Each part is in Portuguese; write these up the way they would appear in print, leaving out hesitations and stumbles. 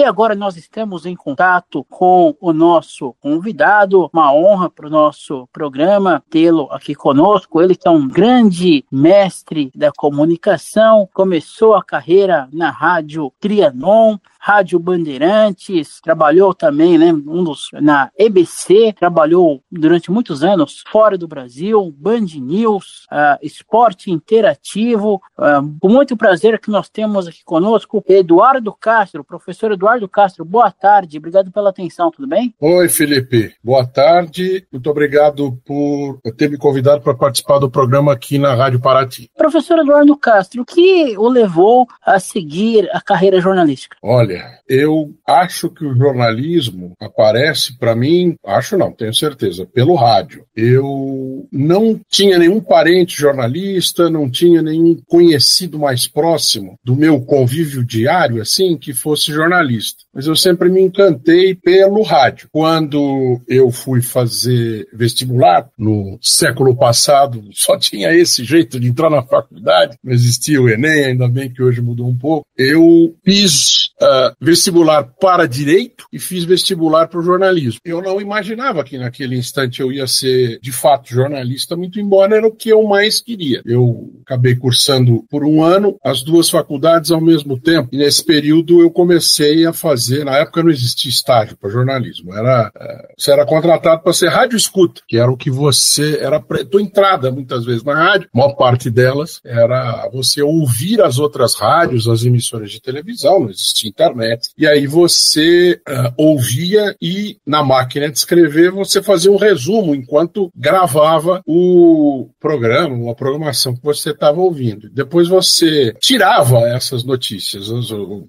E agora nós estamos em contato com o nosso convidado, uma honra para o nosso programa tê-lo aqui conosco. Ele que é um grande mestre da comunicação, começou a carreira na Rádio Trianon, Rádio Bandeirantes, trabalhou também, né, na EBC, trabalhou durante muitos anos fora do Brasil, Band News, Esporte Interativo. Com muito prazer que nós temos aqui conosco Eduardo Castro, professor Eduardo Castro. Boa tarde, obrigado pela atenção, tudo bem? Oi, Felipe, boa tarde, muito obrigado por ter me convidado para participar do programa aqui na Rádio Paraty. Professor Eduardo Castro, o que o levou a seguir a carreira jornalística? Olha, eu acho que o jornalismo aparece para mim, acho não, tenho certeza, pelo rádio. Eu não tinha nenhum parente jornalista, não tinha nenhum conhecido mais próximo do meu convívio diário, assim, que fosse jornalista. Mas eu sempre me encantei pelo rádio. Quando eu fui fazer vestibular, no século passado, só tinha esse jeito de entrar na faculdade, não existia o Enem, ainda bem que hoje mudou um pouco. Eu fiz vestibular para Direito e fiz vestibular para o jornalismo. Eu não imaginava que naquele instante eu ia ser, de fato, jornalista, muito embora era o que eu mais queria. Eu acabei cursando por um ano as duas faculdades ao mesmo tempo, e nesse período eu comecei a fazer, na época não existia estágio para jornalismo, você era contratado para ser rádio escuta, que era o que era a tua entrada muitas vezes na rádio, a maior parte delas era você ouvir as outras rádios, as emissoras de televisão, não existia internet, e aí você ouvia e na máquina de escrever você fazia um resumo enquanto gravava o programa, a programação que você estava ouvindo. Depois você tirava essas notícias,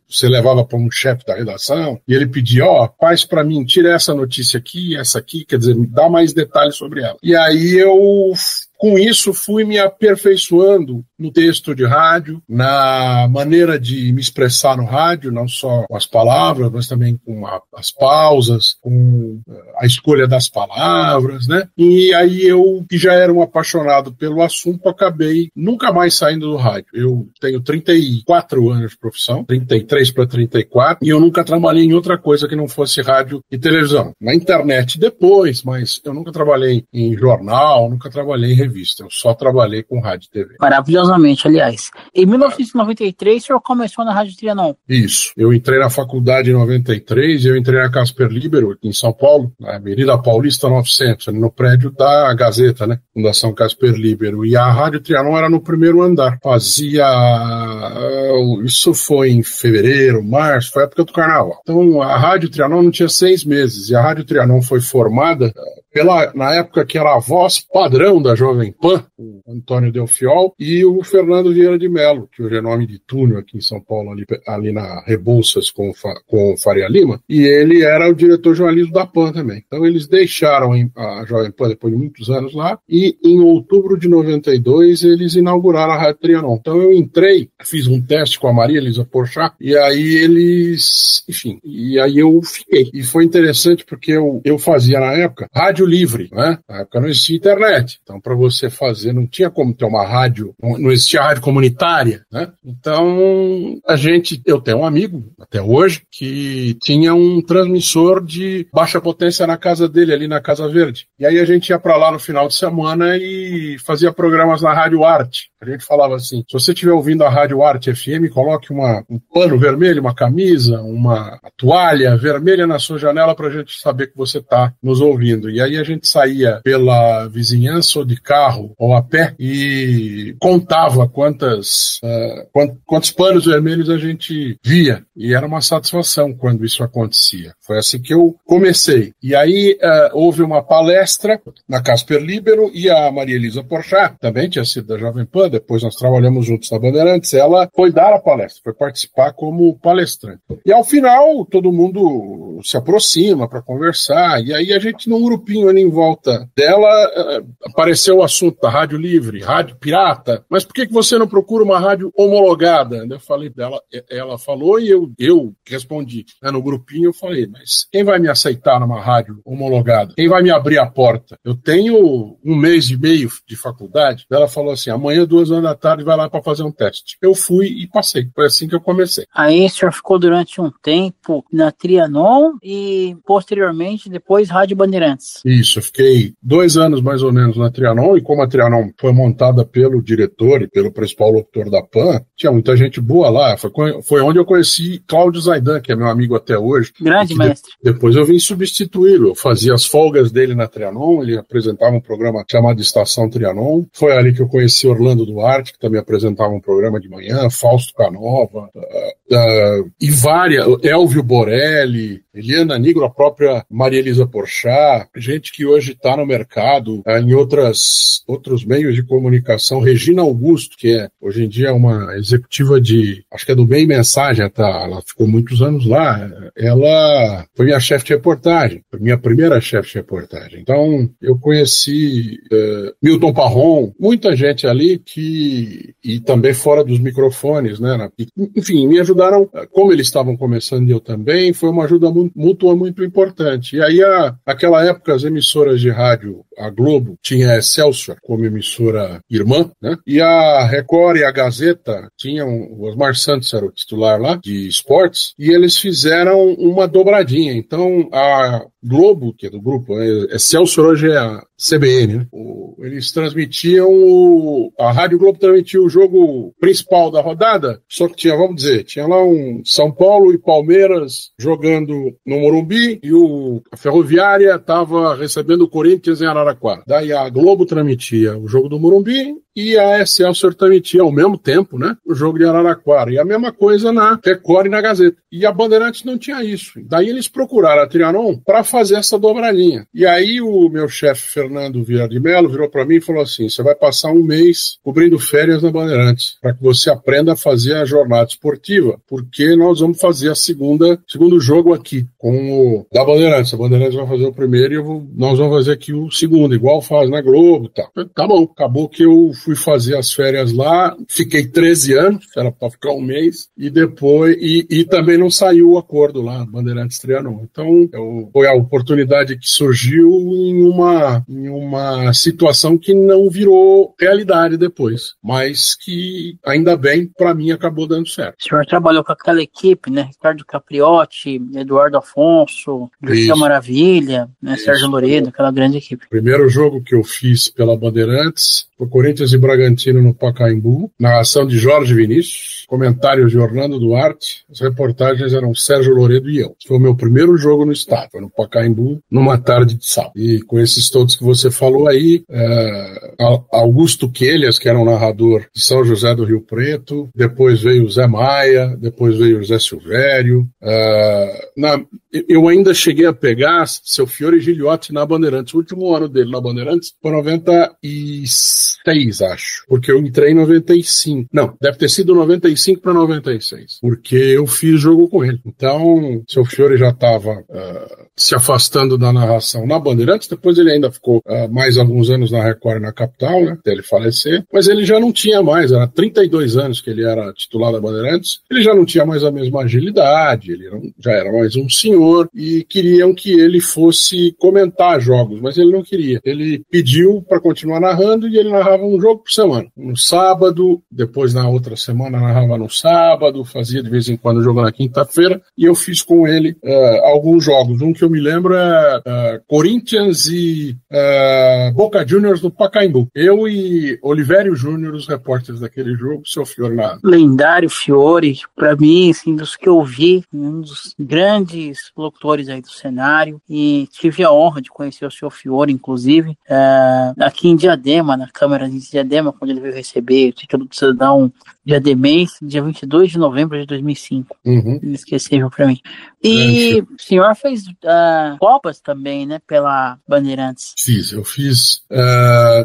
você levava para um chefe da redação e ele pedia, faz para mim, tira essa notícia aqui, essa aqui, quer dizer, me dá mais detalhes sobre ela. E aí eu, com isso, fui me aperfeiçoando no texto de rádio, na maneira de me expressar no rádio, não só com as palavras, mas também com as pausas, com a escolha das palavras, né? E aí eu, que já era um apaixonado pelo assunto, acabei nunca mais saindo do rádio. Eu tenho 34 anos de profissão, 33 para 34, e eu nunca trabalhei em outra coisa que não fosse rádio e televisão. Na internet depois, mas eu nunca trabalhei em jornal, nunca trabalhei em revista, eu só trabalhei com rádio e TV. Maravilhosamente, aliás. Em 1993, o senhor começou na Rádio Trianon. Isso. Eu entrei na faculdade em 93, eu entrei na Casper Libero, aqui em São Paulo, na Avenida Paulista 900, no prédio da Gazeta, né? Fundação Casper Libero. E a Rádio Trianon era no primeiro andar. Isso foi em fevereiro, março, foi a época do carnaval. Então, a Rádio Trianon não tinha 6 meses, e a Rádio Trianon foi formada na época que era a voz padrão da Jovem Pan, o Antônio Delfiol, e o Fernando Vieira de Mello, que hoje é nome de túnel aqui em São Paulo, ali na Rebouças com Faria Lima, e ele era o diretor de jornalismo da Pan também. Então eles deixaram a Jovem Pan depois de muitos anos lá, e em outubro de 92 eles inauguraram a Rádio Trianon. Então eu entrei, fiz um teste com a Maria Elisa Porchat, e aí e aí eu fiquei. E foi interessante porque eu fazia na época rádio livre, né? Na época não existia internet, então para você fazer, não tinha como ter uma rádio, não existia rádio comunitária, né? Então eu tenho um amigo até hoje que tinha um transmissor de baixa potência na casa dele, ali na Casa Verde, e aí a gente ia para lá no final de semana e fazia programas na Rádio Arte. A gente falava assim, se você estiver ouvindo a Rádio Arte FM, coloque um pano vermelho, uma camisa, uma toalha vermelha na sua janela para a gente saber que você está nos ouvindo. E aí a gente saía pela vizinhança ou de carro ou a pé e contava quantos panos vermelhos a gente via. E era uma satisfação quando isso acontecia. Foi assim que eu comecei. E aí houve uma palestra na Casper Libero e a Maria Elisa Porchat, também tinha sido da Jovem Pan, depois nós trabalhamos juntos na Bandeirantes, ela foi dar a palestra, foi participar como palestrante. E ao final, todo mundo se aproxima para conversar, e aí a gente, num grupinho ali em volta dela, apareceu o assunto da rádio livre, rádio pirata, mas por que você não procura uma rádio homologada? Eu falei dela, ela falou e eu respondi. No grupinho eu falei, mas quem vai me aceitar numa rádio homologada? Quem vai me abrir a porta? Eu tenho 1 mês e meio de faculdade. Ela falou assim, amanhã 2h da tarde vai lá para fazer um teste. Eu fui e passei. Foi assim que eu comecei. Aí o senhor ficou durante um tempo na Trianon e posteriormente depois Rádio Bandeirantes. Isso, eu fiquei 2 anos mais ou menos na Trianon, e como a Trianon foi montada pelo diretor e pelo principal locutor da PAN, tinha muita gente boa lá. Foi onde eu conheci Cláudio Zaidan, que é meu amigo até hoje. Grande mestre. Depois eu vim substituí-lo. Eu fazia as folgas dele na Trianon, ele apresentava um programa chamado Estação Trianon. Foi ali que eu conheci Orlando Duarte, que também apresentava um programa de manhã, Fausto Canova, e várias, Elvio Borelli, Eliana Nigro, a própria Maria Elisa Porchat, gente que hoje está no mercado, em outros meios de comunicação. Regina Augusto, que hoje em dia é uma executiva acho que é do Bem Mensagem, ela ficou muitos anos lá, ela foi minha chefe de reportagem, foi minha primeira chefe de reportagem. Então, eu conheci Milton Parron, muita gente ali e também fora dos microfones, né? Enfim, me ajudaram, como eles estavam começando e eu também, foi uma ajuda mútua muito importante. E aí, naquela época, as emissoras de rádio, a Globo tinha a Excelsior como emissora irmã, né? E a Record e a Gazeta tinham, o Osmar Santos era o titular lá, de esportes, e eles fizeram uma dobradinha. Então, a Globo, que é do grupo, Excelsior hoje é a CBN, né? Eles transmitiam, a Rádio Globo transmitia o jogo principal da rodada, só que tinha lá um São Paulo e Palmeiras jogando no Morumbi, e a Ferroviária estava recebendo o Corinthians em Araraquara. Daí a Globo transmitia o jogo do Morumbi e a Excelsior transmitia ao mesmo tempo, né, o jogo de Araraquara. E a mesma coisa na Record e na Gazeta. E a Bandeirantes não tinha isso. Daí eles procuraram a Trianon para fazer essa dobradinha. E aí o meu chefe, Fernando Vieira de Mello, virou para mim e falou assim, você vai passar 1 mês cobrindo férias na Bandeirantes, para que você aprenda a fazer a jornada esportiva, porque nós vamos fazer a segundo jogo aqui, da Bandeirantes. A Bandeirantes vai fazer o primeiro e nós vamos fazer aqui o segundo, igual faz na Globo e tal. Tá bom, acabou que eu fui fazer as férias lá, fiquei 13 anos, era para ficar 1 mês, e depois, e também não saiu o acordo lá, Bandeirantes Trianon. Então, foi a oportunidade que surgiu em uma situação que não virou realidade depois, mas que, ainda bem, para mim, acabou dando certo. O senhor trabalhou com aquela equipe, né? Ricardo Capriotti, Eduardo Afonso, Dirceu Maravilha, né? Sérgio Loredo, aquela grande equipe. O primeiro jogo que eu fiz pela Bandeirantes foi Corinthians e Bragantino no Pacaembu, narração de Jorge Vinícius, comentários de Orlando Duarte, as reportagens eram Sérgio Loredo e eu. Foi o meu primeiro jogo no estádio, foi no Pacaembu, numa tarde de sábado. E com esses todos que você falou aí, Augusto Quelhas, que era um narrador de São José do Rio Preto, depois veio o Zé Maia, depois veio o Zé Silvério. Eu ainda cheguei a pegar Seu Fiore Gigliotti na Bandeirantes. O último ano dele na Bandeirantes foi 96, acho. Porque eu entrei em 95. Não, deve ter sido 95 para 96. Porque eu fiz jogo com ele. Então, Seu Fiore já estava se afastando da narração na Bandeirantes. Depois ele ainda ficou mais alguns anos na Record e na Capital, né, até ele falecer. Mas ele já não tinha mais. Era 32 anos que ele era titular da Bandeirantes. Ele já não tinha mais a mesma agilidade. Ele já era mais um senhor. E queriam que ele fosse comentar jogos, mas ele não queria. Ele pediu para continuar narrando e ele narrava um jogo por semana. No sábado, depois na outra semana narrava no sábado, fazia de vez em quando jogo na quinta-feira, e eu fiz com ele alguns jogos. Um que eu me lembro é Corinthians e Boca Juniors no Pacaembu. Eu e Olivério Júnior, os repórteres daquele jogo, seu Fiore na... Lendário Fiore, para mim, assim, dos que eu vi, um dos grandes locutores aí do cenário, e tive a honra de conhecer o seu Fiore, inclusive, aqui em Diadema, na Câmara de Diadema, quando ele veio receber o título do cidadão diademense, dia 22 de novembro de 2005. Inesquecível para mim. E o senhor fez Copas também, né, pela Bandeirantes? Eu fiz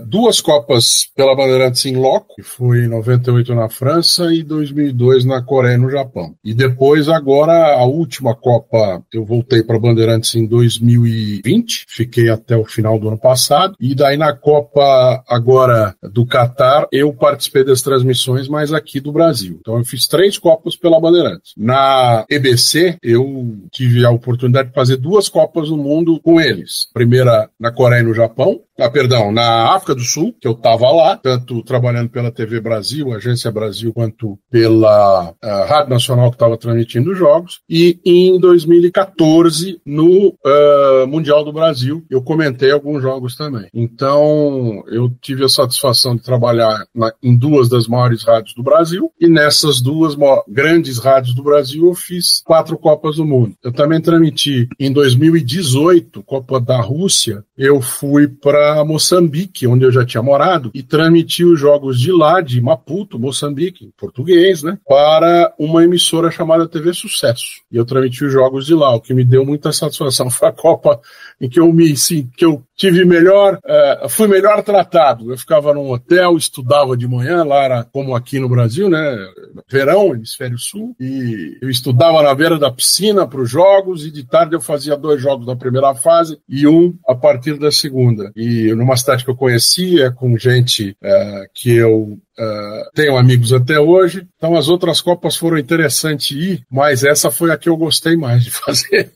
2 Copas pela Bandeirantes em loco, que foi em 98 na França e 2002 na Coreia e no Japão. E depois, agora, a última Copa eu voltei para Bandeirantes em 2020, fiquei até o final do ano passado, e daí na Copa agora do Catar, eu participei das transmissões, mas aqui do Brasil. Então eu fiz 3 Copas pela Bandeirantes. Na EBC, eu tive a oportunidade de fazer 2 Copas do Mundo com eles. Primeira na Coreia e no Japão, na África do Sul, que eu estava lá, tanto trabalhando pela TV Brasil, Agência Brasil, quanto pela Rádio Nacional que estava transmitindo os jogos, e em 2014, no Mundial do Brasil, eu comentei alguns jogos também. Então, eu tive a satisfação de trabalhar em 2 das maiores rádios do Brasil, e nessas 2 grandes rádios do Brasil eu fiz 4 Copas do Mundo. Eu também transmiti em 2018, Copa da Rússia, eu fui para Moçambique, onde eu já tinha morado, e transmiti os jogos de lá, de Maputo, Moçambique, em português, né, para uma emissora chamada TV Sucesso. E eu transmiti os jogos de lá, o que me deu muita satisfação. Foi a Copa em que eu tive fui melhor tratado. Eu ficava num hotel, estudava de manhã, lá era como aqui no Brasil, né, verão, hemisfério sul, e eu estudava na beira da piscina para os jogos, e de tarde eu fazia 2 jogos da primeira fase e 1 a partir da segunda. E numa cidade que eu conhecia, com gente que eu tenho amigos até hoje. Então as outras Copas foram interessantes ir, mas essa foi a que eu gostei mais de fazer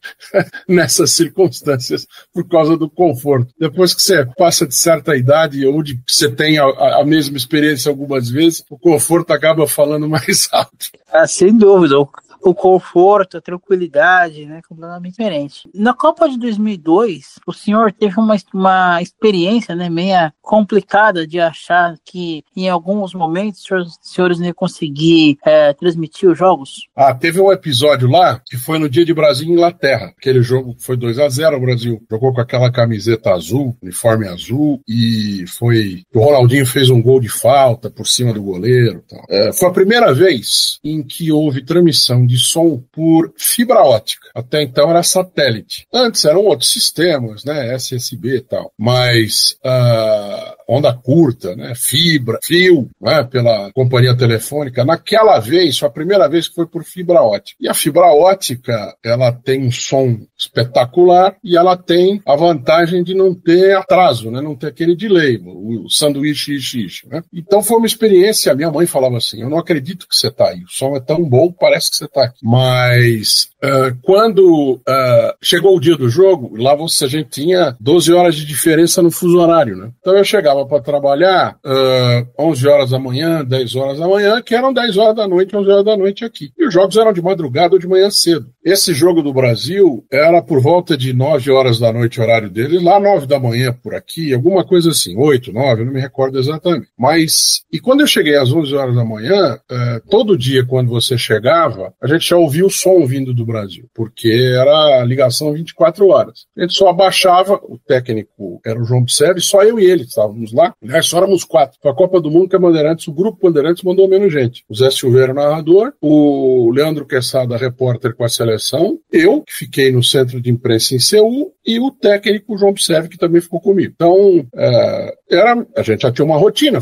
nessas circunstâncias, por causa do conforto. Depois que você passa de certa idade, ou de que você tem a mesma experiência algumas vezes, o conforto acaba falando mais alto. Sem dúvida. O conforto, a tranquilidade, né, completamente diferente. Na Copa de 2002, o senhor teve uma experiência, né, meia complicada de achar que em alguns momentos os senhores não iam conseguir transmitir os jogos? Teve um episódio lá que foi no dia de Brasil e Inglaterra. Aquele jogo foi 2-0, o Brasil jogou com aquela camiseta azul, uniforme azul, e o Ronaldinho fez um gol de falta por cima do goleiro. Foi a primeira vez em que houve transmissão de som por fibra ótica. Até então era satélite. Antes eram outros sistemas, né, SSB e tal, mas onda curta, né, fio, né, pela companhia telefônica. Naquela vez, foi a primeira vez que foi por fibra ótica. E a fibra ótica, ela tem um som espetacular e ela tem a vantagem de não ter atraso, né, não ter aquele delay, o sanduíche, né. Então foi uma experiência, minha mãe falava assim, eu não acredito que você está aí, o som é tão bom, parece que você está aqui. Mas quando chegou o dia do jogo, lá a gente tinha 12 horas de diferença no fuso horário, né? Então eu chegava para trabalhar 11 horas da manhã, 10 horas da manhã, que eram 10 horas da noite, 11 horas da noite aqui. E os jogos eram de madrugada ou de manhã cedo. Esse jogo do Brasil era por volta de 9 horas da noite, horário dele, lá 9 da manhã por aqui, alguma coisa assim, 8, 9, eu não me recordo exatamente. Mas, e quando eu cheguei às 11 horas da manhã, todo dia quando você chegava, a gente já ouvia o som vindo do Brasil, porque era ligação 24 horas. A gente só abaixava, o técnico era o João Pissarri, só eu e ele estávamos lá, nós só éramos 4. Foi a Copa do Mundo que a Bandeirantes, o grupo Bandeirantes mandou menos gente. O Zé Silveira, narrador, o Leandro Quesada, repórter com a seleção, eu, que fiquei no centro de imprensa em Seul, e o técnico João Pissarri, que também ficou comigo. Então, a gente já tinha uma rotina,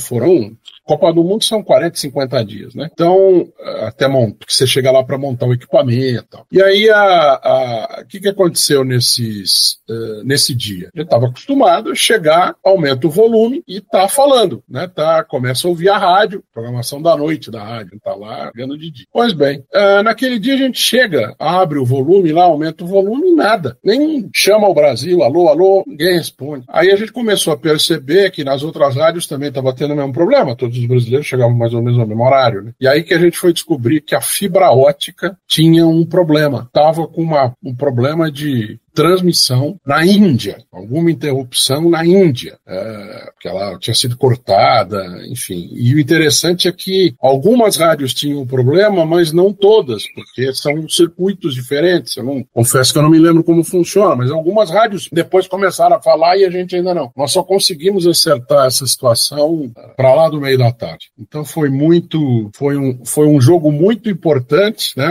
Copa do Mundo são 40, 50 dias, né? Então, até que você chega lá para montar o equipamento e tal. E aí, o que aconteceu nesse dia? Eu estava acostumado a chegar, aumenta o volume e tá falando, né? Começa a ouvir a rádio, programação da noite da rádio, tá lá, ganhando de dia. Pois bem, naquele dia a gente chega, abre o volume lá, aumenta o volume e nada. Nem chama o Brasil, alô, alô, ninguém responde. Aí a gente começou a perceber que nas outras rádios também estava tendo o mesmo problema, todos os brasileiros chegavam mais ou menos ao mesmo horário, né? E aí que a gente foi descobrir que a fibra ótica tinha um problema. Estava com um problema de transmissão na Índia, alguma interrupção na Índia, porque ela tinha sido cortada, enfim. E o interessante é que algumas rádios tinham problema, mas não todas, porque são circuitos diferentes. Confesso que eu não me lembro como funciona, mas algumas rádios depois começaram a falar e a gente ainda não. Nós só conseguimos acertar essa situação para lá do meio da tarde. Então foi um jogo muito importante, né?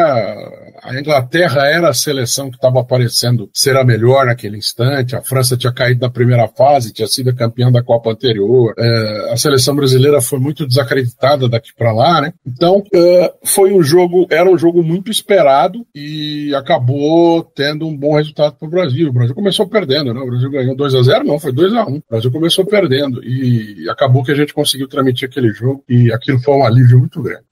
A Inglaterra era a seleção que estava aparecendo ser a melhor naquele instante, a França tinha caído na primeira fase, tinha sido campeã da Copa anterior, a seleção brasileira foi muito desacreditada daqui para lá, né? Então, era um jogo muito esperado e acabou tendo um bom resultado para o Brasil. O Brasil começou perdendo, né? O Brasil ganhou 2-0, não, foi 2-1. O Brasil começou perdendo e acabou que a gente conseguiu transmitir aquele jogo e aquilo foi um alívio muito grande.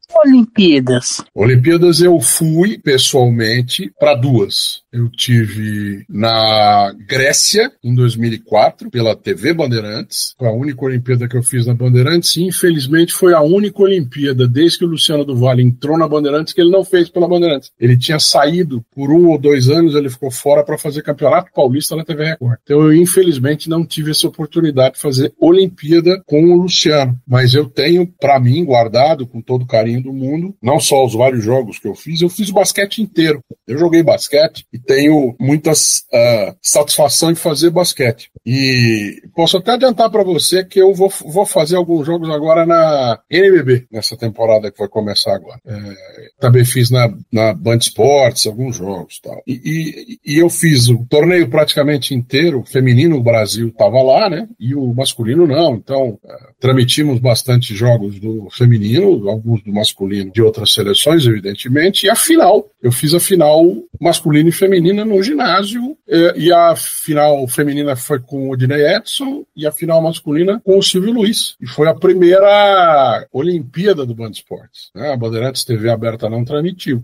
Olimpíadas eu fui pessoalmente para 2. Eu tive na Grécia em 2004 pela TV Bandeirantes, foi a única Olimpíada que eu fiz na Bandeirantes e infelizmente foi a única Olimpíada desde que o Luciano do Vale entrou na Bandeirantes que ele não fez pela Bandeirantes. Ele tinha saído por 1 ou 2 anos, ele ficou fora para fazer Campeonato Paulista na TV Record. Então eu infelizmente não tive essa oportunidade de fazer Olimpíada com o Luciano, mas eu tenho para mim guardado com todo carinho do mundo, não só os vários jogos que eu fiz o basquete inteiro. Eu joguei basquete e tenho muitas satisfação em fazer basquete. E posso até adiantar para você que eu vou fazer alguns jogos agora na NBB, nessa temporada que vai começar agora. Também fiz na Band Esportes alguns jogos. Tal. E eu fiz o torneio praticamente inteiro, o feminino, o Brasil estava lá, né? E o masculino não. Então, transmitimos bastante jogos do feminino, alguns do masculino de outras seleções, evidentemente, e a final. Eu fiz a final masculina e feminina no ginásio, e a final feminina foi com o Odinei Edson, e a final masculina com o Silvio Luiz. E foi a primeira Olimpíada do Band Esportes. Né? A Bandeirantes TV aberta não transmitiu.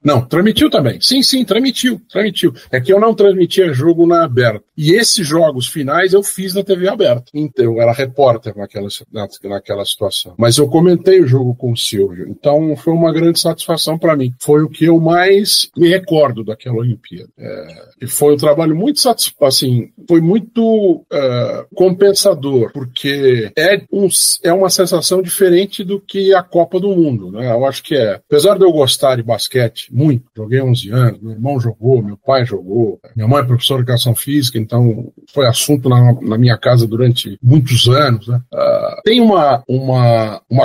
Não, transmitiu também. Sim, transmitiu. É que eu não transmitia jogo na aberta. E esses jogos finais eu fiz na TV aberta. Então, eu era repórter naquela situação. Mas eu comentei o jogo com o Silvio. Então, foi uma grande satisfação para mim. Foi o que eu mais me recordo daquela Olimpíada. E foi um trabalho muito foi muito compensador, porque é uma sensação diferente do que a Copa do Mundo, né? Eu acho que apesar de eu gostar de basquete muito, joguei 11 anos, meu irmão jogou, meu pai jogou, minha mãe é professora de educação física, então foi assunto na minha casa durante muitos anos, né? Tem uma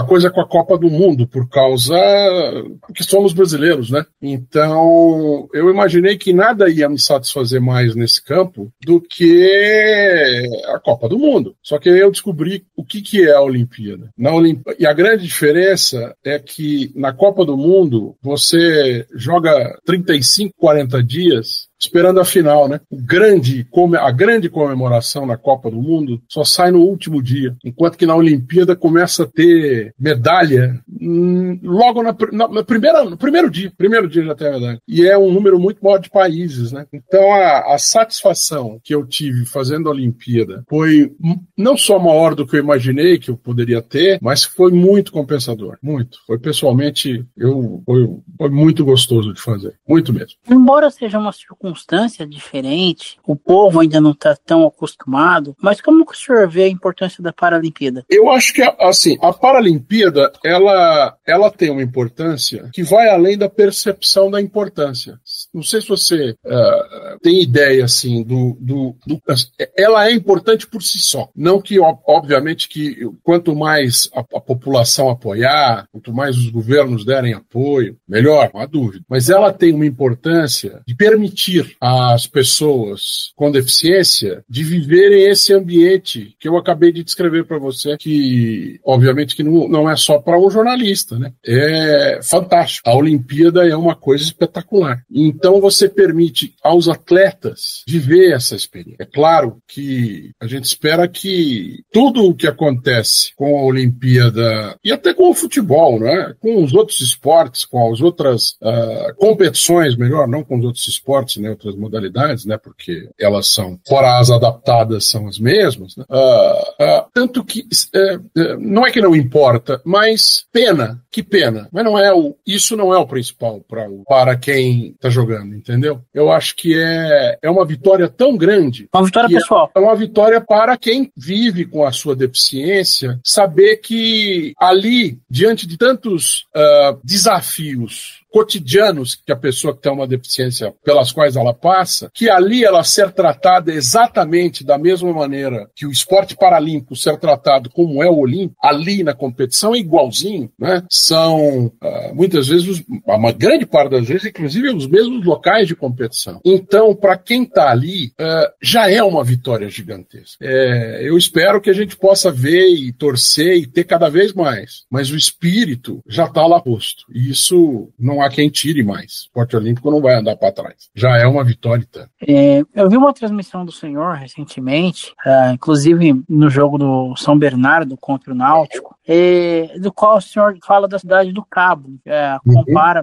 coisa com a Copa do Mundo, porque somos brasileiros, né? Então, eu imaginei que nada ia me satisfazer mais nesse campo do que a Copa do Mundo. Só que aí eu descobri o que é a Olimpíada. E a grande diferença é que na Copa do Mundo você joga 35, 40 dias esperando a final, né? A grande comemoração na Copa do Mundo só sai no último dia, enquanto que na Olimpíada começa a ter medalha logo no primeiro dia já tem a medalha. E é um número muito maior de países, né? Então a satisfação que eu tive fazendo a Olimpíada foi não só maior do que eu imaginei que eu poderia ter, mas foi muito compensador, muito. Foi pessoalmente, foi muito gostoso de fazer, muito mesmo. Embora seja uma circunstância diferente, o povo ainda não está tão acostumado, mas como que o senhor vê a importância da Paralimpíada? Eu acho que, assim, a Paralimpíada, ela tem uma importância que vai além da percepção da importância. Não sei se você tem ideia, assim, ela é importante por si só. Não que, obviamente, que quanto mais a população apoiar, quanto mais os governos derem apoio, melhor, não há dúvida. Mas ela tem uma importância de permitir às pessoas com deficiência de viverem esse ambiente que eu acabei de descrever para você, que, obviamente, que não é só para um jornalista, né? É fantástico. A Olimpíada é uma coisa espetacular. Então, você permite aos atletas viver essa experiência. É claro que a gente espera que tudo o que acontece com a Olimpíada e até com o futebol, né? Com os outros esportes, com as outras competições, melhor, não com os outros esportes, né? Outras modalidades, né? Porque elas são, fora as adaptadas, são as mesmas, né? Tanto que não é que não importa, mas que pena. Mas isso não é o principal para quem está jogando, entendeu? Eu acho que é uma vitória tão grande. Uma vitória pessoal. É uma vitória para quem vive com a sua deficiência, saber que ali, diante de tantos desafios cotidianos que a pessoa que tem uma deficiência pelas quais ela passa, que ali ela ser tratada exatamente da mesma maneira que o esporte paralímpico ser tratado como é o olímpico, ali na competição é igualzinho, né? São muitas vezes, uma grande parte das vezes, inclusive os mesmos locais de competição. Então, para quem está ali, já é uma vitória gigantesca. Eu espero que a gente possa ver e torcer e ter cada vez mais, mas o espírito já está lá posto. E isso não há quem tire mais. O esporte olímpico não vai andar para trás. Já é uma vitória. Eu vi uma transmissão do senhor recentemente, inclusive no jogo do São Bernardo contra o Náutico, do qual o senhor fala da cidade do Cabo,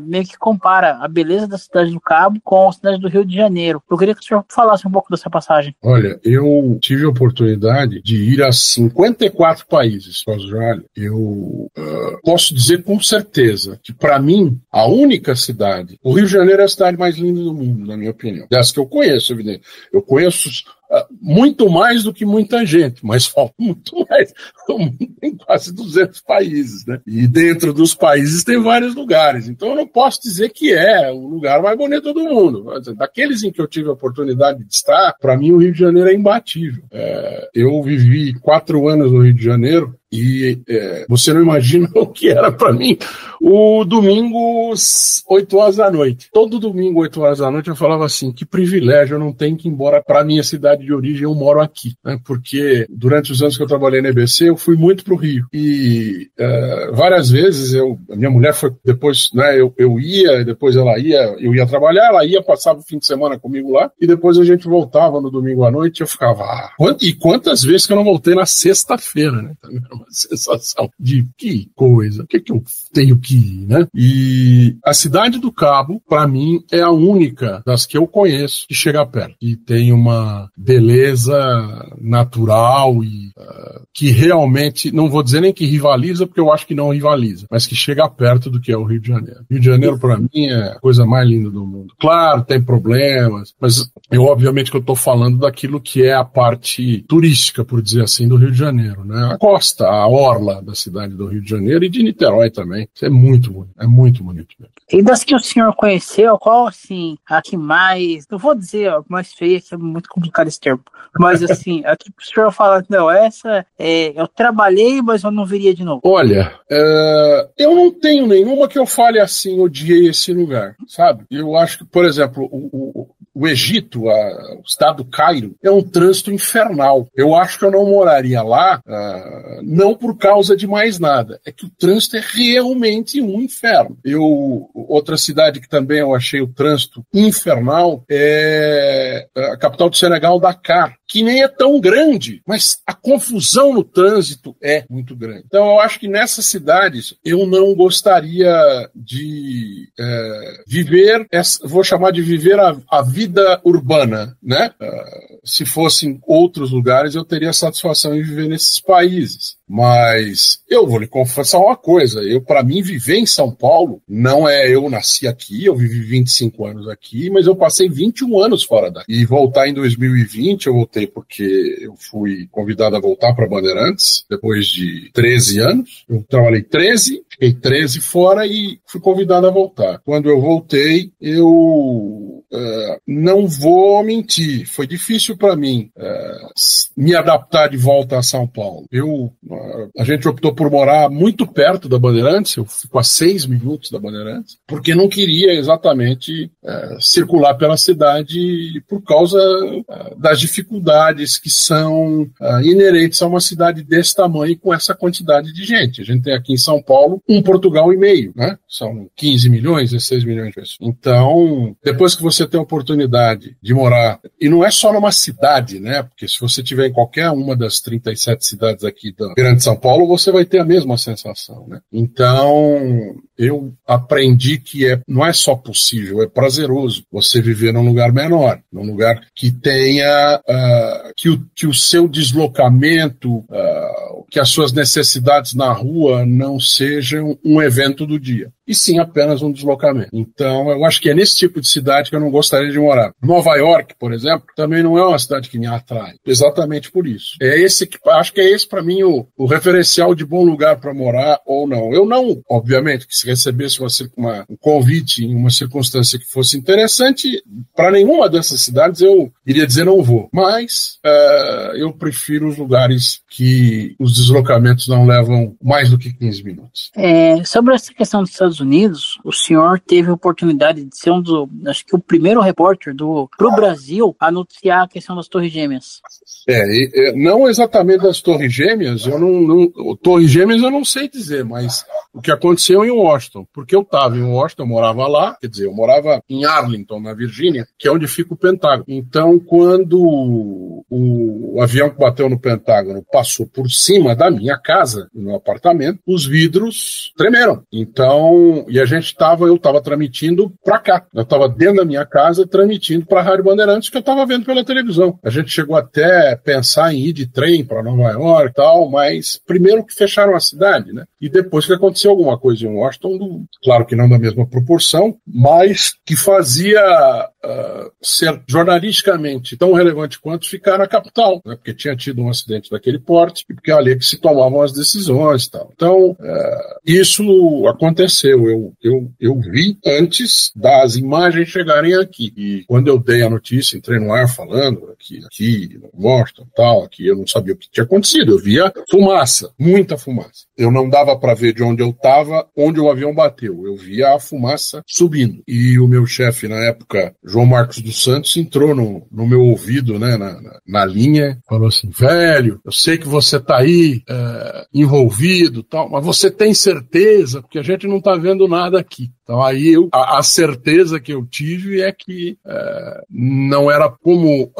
meio que compara a beleza da cidade do Cabo com a cidade do Rio de Janeiro. Eu queria que o senhor falasse um pouco dessa passagem. Olha, eu tive a oportunidade de ir a 54 países, eu posso dizer com certeza que, para mim, a única cidade, o Rio de Janeiro é a cidade mais linda do mundo, na minha opinião. Das que eu conheço, evidente. Eu conheço muito mais do que muita gente, mas falta muito mais. Tem quase 200 países, né? E dentro dos países tem vários lugares. Então eu não posso dizer que é o lugar mais bonito do mundo. Daqueles em que eu tive a oportunidade de estar, para mim o Rio de Janeiro é imbatível. Eu vivi 4 anos no Rio de Janeiro e você não imagina o que era para mim o domingo 8 horas da noite. Todo domingo 8 horas da noite eu falava assim, que privilégio, eu não tenho que ir embora para minha cidade de origem, eu moro aqui, né? Porque durante os anos que eu trabalhei na EBC eu fui muito pro Rio e várias vezes a minha mulher foi depois, né, eu ia, depois ela ia, eu ia trabalhar, ela ia, passava o fim de semana comigo lá e depois a gente voltava no domingo à noite e eu ficava, e quantas vezes que eu não voltei na sexta-feira, né? Uma sensação de que coisa, o que eu tenho que ir, né? E a cidade do Cabo, para mim, é a única das que eu conheço que chega perto, e tem uma beleza natural e que realmente, não vou dizer nem que rivaliza, porque eu acho que não rivaliza, mas que chega perto do que é o Rio de Janeiro. Rio de Janeiro, para mim, é a coisa mais linda do mundo. Claro, tem problemas, mas obviamente que eu estou falando daquilo que é a parte turística, por dizer assim, do Rio de Janeiro, né? A costa, a orla da cidade do Rio de Janeiro e de Niterói também. Isso é muito bonito mesmo. E das que o senhor conheceu, qual, assim, a que mais, não vou dizer a mais feia, que é muito complicado esse termo, mas, assim, a que o senhor fala, não, essa, eu trabalhei, mas eu não viria de novo. Olha, eu não tenho nenhuma que eu fale assim, odiei esse lugar, sabe? Eu acho que, por exemplo, o Egito, o estado do Cairo, é um trânsito infernal. Eu acho que eu não moraria lá, não por causa de mais nada. É que o trânsito é realmente um inferno. Outra cidade que também eu achei o trânsito infernal é a capital do Senegal, Dakar, que nem é tão grande, mas a confusão no trânsito é muito grande. Então eu acho que nessas cidades eu não gostaria de viver, vou chamar de viver a vida urbana, né? Se fossem outros lugares eu teria satisfação em viver nesses países. Mas eu vou lhe confessar uma coisa, para mim viver em São Paulo, não eu nasci aqui, eu vivi 25 anos aqui, mas eu passei 21 anos fora daqui. E voltar em 2020, eu voltei porque eu fui convidado a voltar para Bandeirantes, depois de 13 anos. Eu trabalhei 13, fiquei 13 fora e fui convidado a voltar. Quando eu voltei, eu não vou mentir, foi difícil para mim me adaptar de volta a São Paulo. A gente optou por morar muito perto da Bandeirantes, eu fico a 6 minutos da Bandeirantes, porque não queria exatamente circular pela cidade por causa das dificuldades que são inerentes a uma cidade desse tamanho com essa quantidade de gente. A gente tem aqui em São Paulo Portugal e meio, né? São 15 milhões, 16 milhões de pessoas. Então, depois que você tem a oportunidade de morar, e não é só numa cidade, né? Porque se você tiver em qualquer uma das 37 cidades aqui da Grande São Paulo, você vai ter a mesma sensação, né? Então, eu aprendi que não é só possível, é prazeroso você viver num lugar menor, num lugar que tenha, que o seu deslocamento, que as suas necessidades na rua não sejam um evento do dia. e sim apenas um deslocamento. Então, eu acho que é nesse tipo de cidade que eu não gostaria de morar. Nova York, por exemplo, também não é uma cidade que me atrai, exatamente por isso. Acho que é esse para mim o referencial de bom lugar para morar ou não. Eu não, obviamente, que se recebesse um convite em uma circunstância que fosse interessante, para nenhuma dessas cidades eu iria dizer não vou. Mas eu prefiro os lugares que os deslocamentos não levam mais do que 15 minutos. Sobre essa questão dos Estados Unidos, o senhor teve a oportunidade de ser acho que o primeiro repórter pro Brasil a noticiar a questão das Torres Gêmeas. Não exatamente das Torres Gêmeas, Torres Gêmeas eu não sei dizer, mas o que aconteceu em Washington, porque eu estava em Washington, eu morava lá, quer dizer, eu morava em Arlington, na Virgínia, que é onde fica o Pentágono. Então, quando o avião que bateu no Pentágono passou por cima da minha casa, no meu apartamento, os vidros tremeram. Então, e eu estava transmitindo para cá. Eu estava dentro da minha casa transmitindo para a Rádio Bandeirantes, que eu estava vendo pela televisão. A gente chegou até a pensar em ir de trem para Nova York e tal, mas primeiro que fecharam a cidade, né? E depois que aconteceu alguma coisa em Washington, claro que não da mesma proporção, mas que fazia ser jornalisticamente tão relevante quanto ficar na capital, né? Porque tinha tido um acidente daquele porte e porque é ali que se tomavam as decisões e tal. Então, isso aconteceu. Eu vi antes das imagens chegarem aqui. E quando eu dei a notícia, entrei no ar falando aqui no Washington e tal, aqui eu não sabia o que tinha acontecido. Eu via fumaça, muita fumaça. Eu não dava para ver de onde eu estava, onde o avião bateu. Eu via a fumaça subindo. E o meu chefe, na época, João Marcos dos Santos, entrou no meu ouvido, né, na linha, falou assim: velho, eu sei que você está aí envolvido, tal, mas você tem certeza? Porque a gente não está vendo nada aqui. Então aí a certeza que eu tive é que não era como...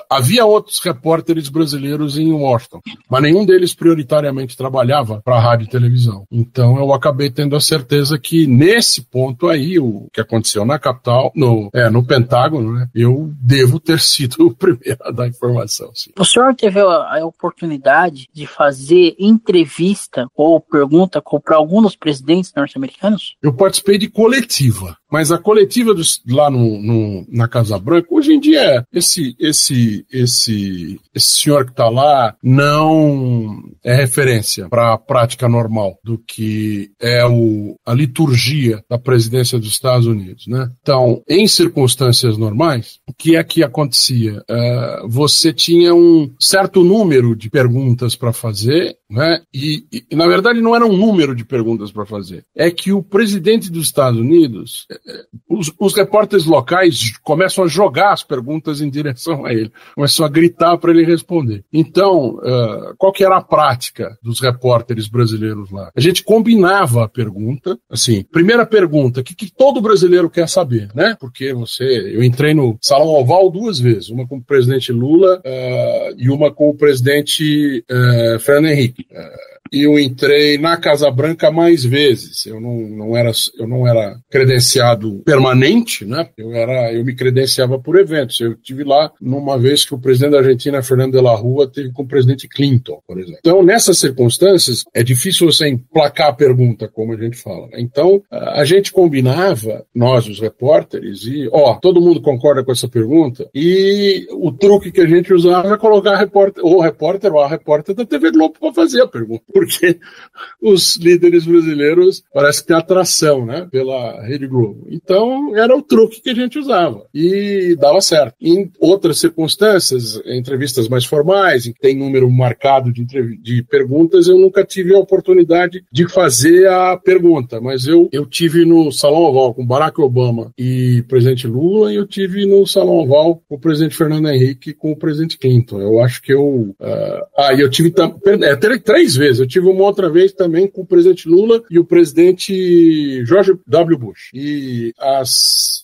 havia outros repórteres brasileiros em Washington, mas nenhum deles prioritariamente trabalhava para a rádio e televisão. Então eu acabei tendo a certeza que nesse ponto aí, o que aconteceu na capital, no Pentágono, né, eu devo ter sido o primeiro a dar informação. Sim. O senhor teve a oportunidade de fazer entrevista ou pergunta para algum dos presidentes norte-americanos? Eu participei de coletiva, mas a coletiva lá na Casa Branca, hoje em dia, esse senhor que está lá não é referência para a prática normal do que é a liturgia da presidência dos Estados Unidos, né? Então, em circunstâncias normais, o que é que acontecia? Você tinha um certo número de perguntas para fazer, né? E, na verdade, não era um número de perguntas para fazer. É que o presidente dos Estados Unidos, os repórteres locais começam a jogar as perguntas em direção a ele, começam a gritar para ele responder. Então, qual que era a prática dos repórteres brasileiros lá? A gente combinava a pergunta, assim, primeira pergunta, o que todo brasileiro quer saber, né? Porque eu entrei no Salão Oval 2 vezes, uma com o presidente Lula e uma com o presidente Fernando Henrique. E eu entrei na Casa Branca mais vezes. Eu não era credenciado permanente, né? Eu me credenciava por eventos. Eu estive lá numa vez que o presidente da Argentina, Fernando de la Rúa, teve com o presidente Clinton, por exemplo. Então, nessas circunstâncias, é difícil você emplacar a pergunta, como a gente fala. Então, a gente combinava, nós, os repórteres, e, todo mundo concorda com essa pergunta, e o truque que a gente usava é colocar o repórter ou a repórter da TV Globo para fazer a pergunta. Porque os líderes brasileiros parece que tem atração, né, pela Rede Globo. Então, era o truque que a gente usava. E dava certo. Em outras circunstâncias, entrevistas mais formais, em que tem número marcado de perguntas, eu nunca tive a oportunidade de fazer a pergunta. Mas eu tive no Salão Oval com Barack Obama e o presidente Lula, e eu tive no Salão Oval com o presidente Fernando Henrique e com o presidente Clinton. Eu acho que eu tive 3 vezes. Eu tive uma outra vez também com o presidente Lula e o presidente George W. Bush. E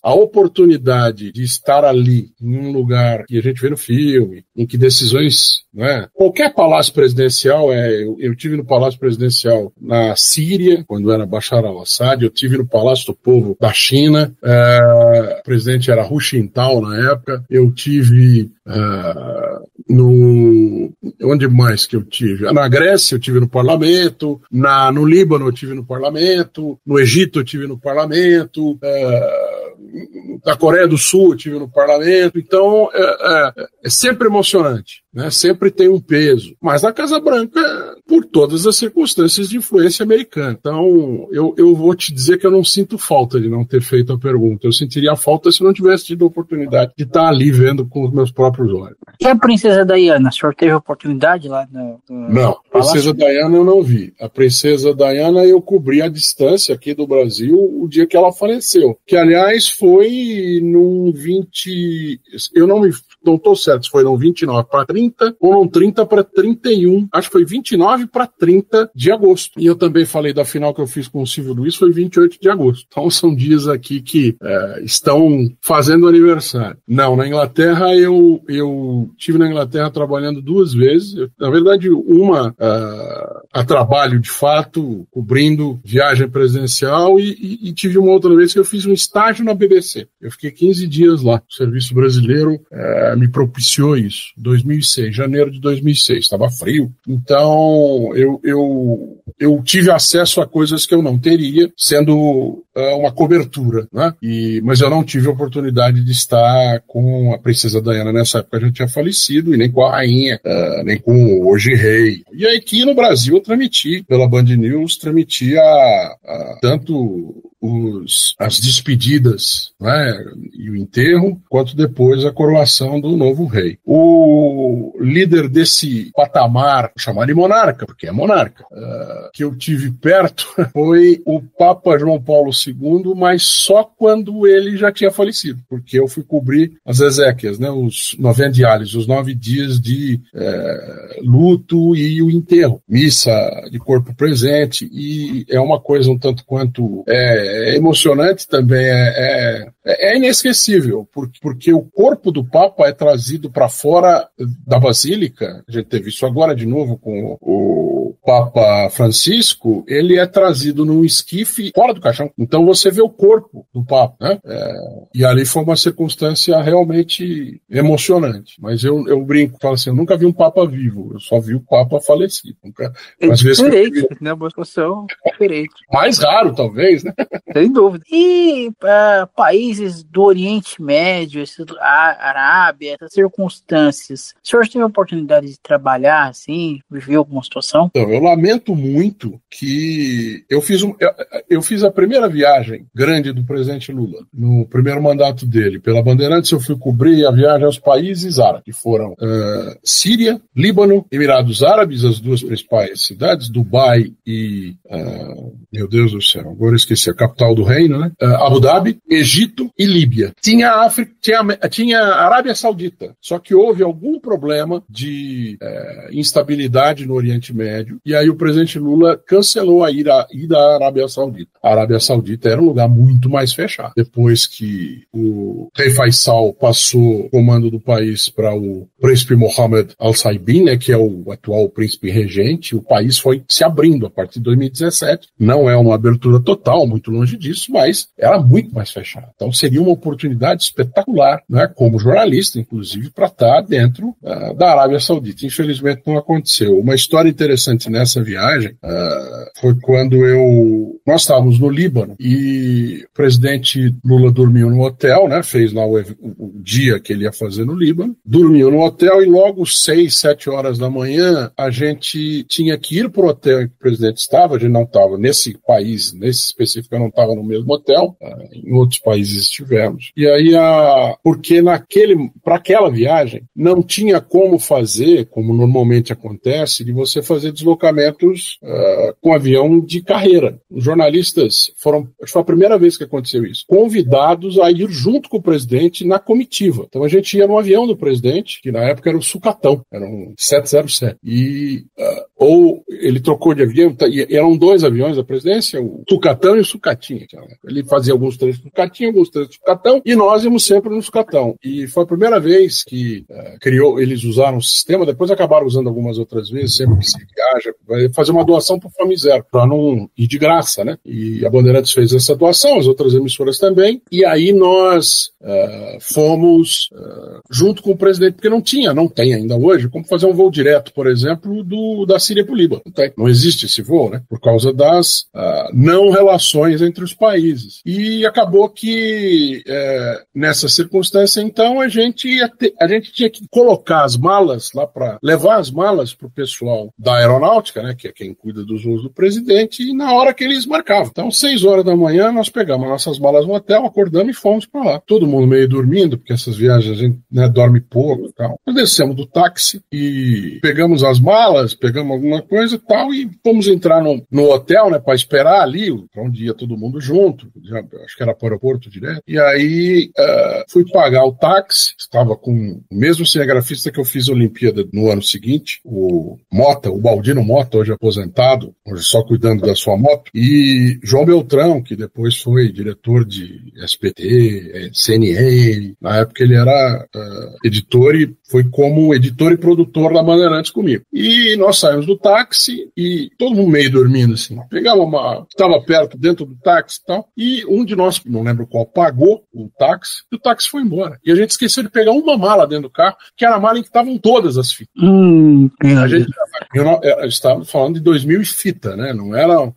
a oportunidade de estar ali, em um lugar que a gente vê no filme, em que decisões, né? Qualquer palácio presidencial, eu tive no palácio presidencial na Síria, quando era Bashar al-Assad, eu tive no Palácio do Povo da China, o presidente era Hu Jintao na época, eu tive onde mais que eu tive? Na Grécia eu tive no parlamento, no Líbano eu tive no parlamento, no Egito eu tive no parlamento, na Coreia do Sul eu tive no parlamento, então é sempre emocionante, né? Sempre tem um peso, mas na Casa Branca, por todas as circunstâncias de influência americana. Então, eu vou te dizer que eu não sinto falta de não ter feito a pergunta, eu sentiria falta se não tivesse tido a oportunidade de estar ali vendo com os meus próprios olhos. E a Princesa Diana, o senhor teve a oportunidade lá no Não, a Princesa Diana eu não vi. A Princesa Diana eu cobri a distância aqui do Brasil o dia que ela faleceu, que aliás foi num 20... Eu não estou certo se foi num 29 para 30 ou num 30 para 31. Acho que foi 29 para 30 de agosto. E eu também falei da final que eu fiz com o Silvio Luiz, foi 28 de agosto. Então são dias aqui que estão fazendo aniversário. Não, na Inglaterra eu estive na Inglaterra trabalhando 2 vezes. Na verdade, uma a trabalho de fato, cobrindo viagem presidencial e tive uma outra vez que eu fiz um estágio na BBC. Eu fiquei 15 dias lá. O Serviço Brasileiro me propiciou isso. 2006, janeiro de 2006. Estava frio. Então, eu tive acesso a coisas que eu não teria, sendo uma cobertura, né? Mas eu não tive a oportunidade de estar com a Princesa Diana nessa época, já tinha falecido, e nem com a rainha, nem com o hoje rei. E aí aqui no Brasil eu transmiti, pela Band News, tanto as despedidas, né, e o enterro, quanto depois a coroação do novo rei. O líder desse patamar, chamar de monarca, porque é monarca, que eu tive perto foi o Papa João Paulo II, mas só quando ele já tinha falecido, porque eu fui cobrir as exéquias, né, os 90 dias, os 9 dias de luto e o enterro, missa de corpo presente, e é uma coisa um tanto quanto emocionante também, é inesquecível, porque o corpo do Papa é trazido para fora da Basílica. A gente teve isso agora de novo com o Papa Francisco. Ele é trazido num esquife fora do caixão, então você vê o corpo do Papa, né? E ali foi uma circunstância realmente emocionante, mas eu brinco, falo assim, eu nunca vi um Papa vivo, eu só vi o Papa falecido. Às vezes né? Uma situação diferente. Mais raro, talvez, né? Sem dúvida. E países do Oriente Médio, a Arábia, essas circunstâncias, o senhor teve a oportunidade de trabalhar, assim, viver alguma situação? Então, eu lamento muito que eu fiz a primeira viagem grande do presidente Lula, no primeiro mandato dele. Pela Bandeirantes eu fui cobrir a viagem aos países árabes, que foram Síria, Líbano, Emirados Árabes, as 2 principais cidades, Dubai e, meu Deus do céu, agora eu esqueci, a capital do reino, né? Abu Dhabi, Egito e Líbia. Tinha a África, tinha a Arábia Saudita, só que houve algum problema de instabilidade no Oriente Médio, e aí o presidente Lula cancelou a ida à Arábia Saudita. A Arábia Saudita era um lugar muito mais fechado. Depois que o rei Faisal passou o comando do país para o príncipe Mohammed Al-Saibin, né, que é o atual príncipe regente, o país foi se abrindo a partir de 2017. Não é uma abertura total, muito longe disso, mas era muito mais fechado. Então seria uma oportunidade espetacular, né, como jornalista, inclusive, para estar dentro da Arábia Saudita. Infelizmente não aconteceu. Uma história interessante nessa viagem foi quando nós estávamos no Líbano e o presidente Lula dormiu no hotel, né, fez lá o dia que ele ia fazer no Líbano, dormiu no hotel e logo 6, 7 horas da manhã a gente tinha que ir para o hotel em que o presidente estava. A gente não estava nesse país, nesse específico eu não estava no mesmo hotel, em outros países estivemos. E aí, porque para aquela viagem não tinha como fazer, como normalmente acontece, de você fazer deslocamentos com avião de carreira. Os jornalistas foram, acho que foi a primeira vez que aconteceu isso, convidados a ir junto com o presidente na comitiva. Então a gente ia no avião do presidente, que na época era o Sucatão, era um 707. E ou ele trocou de avião, e eram 2 aviões da presidência, o Tucatão e o Sucatinha. Ele fazia alguns trechos do Sucatinha, alguns trechos do Tucatão, e nós íamos sempre no Sucatão. E foi a primeira vez que eles usaram o sistema, depois acabaram usando algumas outras vezes, sempre que se viaja, vai fazer uma doação para o Fome Zero, para não ir de graça, né? E a Bandeirantes fez essa doação, as outras emissoras também, e aí nós fomos junto com o presidente, porque não tem ainda hoje, como fazer um voo direto, por exemplo, da Síria para o Líbano. Não existe esse voo, né? Por causa das não relações entre os países. E acabou que, nessa circunstância, então, a gente tinha que colocar as malas lá levar as malas para o pessoal da aeronáutica, né? Que é quem cuida dos voos do presidente, e na hora que eles marcavam. Então, 6 horas da manhã, nós pegamos nossas malas no hotel, acordamos e fomos para lá. Todo mundo meio dormindo, porque essas viagens a gente dorme pouco e tal. Nós descemos do táxi e pegamos as malas, pegamos alguma coisa e tal, e fomos entrar no hotel, né, para esperar ali, onde ia todo mundo junto, acho que era para o aeroporto direto. E aí fui pagar o táxi, estava com o mesmo cinegrafista que eu fiz a Olimpíada no ano seguinte, o Baldino Mota, hoje aposentado, hoje só cuidando da sua moto, e João Beltrão, que depois foi diretor de SBT, CNN, na época ele era editor e foi como editor e produtor da Bandeirantes comigo. E nós saímos do táxi e todo mundo meio dormindo, assim. Estava perto, dentro do táxi e tal, e um de nós, não lembro qual, pagou o táxi e o táxi foi embora. E a gente esqueceu de pegar uma mala dentro do carro, que era a mala em que estavam todas as fitas. Eu estava falando de 2000 e fita, né? Não era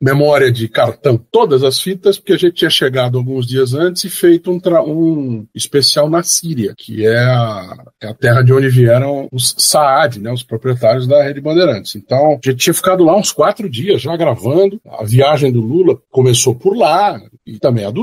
memória de cartão. Todas as fitas, porque a gente tinha chegado alguns dias antes e feito um especial na Síria, que é a terra de onde vieram os Saad, né, os proprietários da Rede Bandeirantes. Então, a gente tinha ficado lá uns 4 dias já gravando. A viagem do Lula começou por lá, e também a do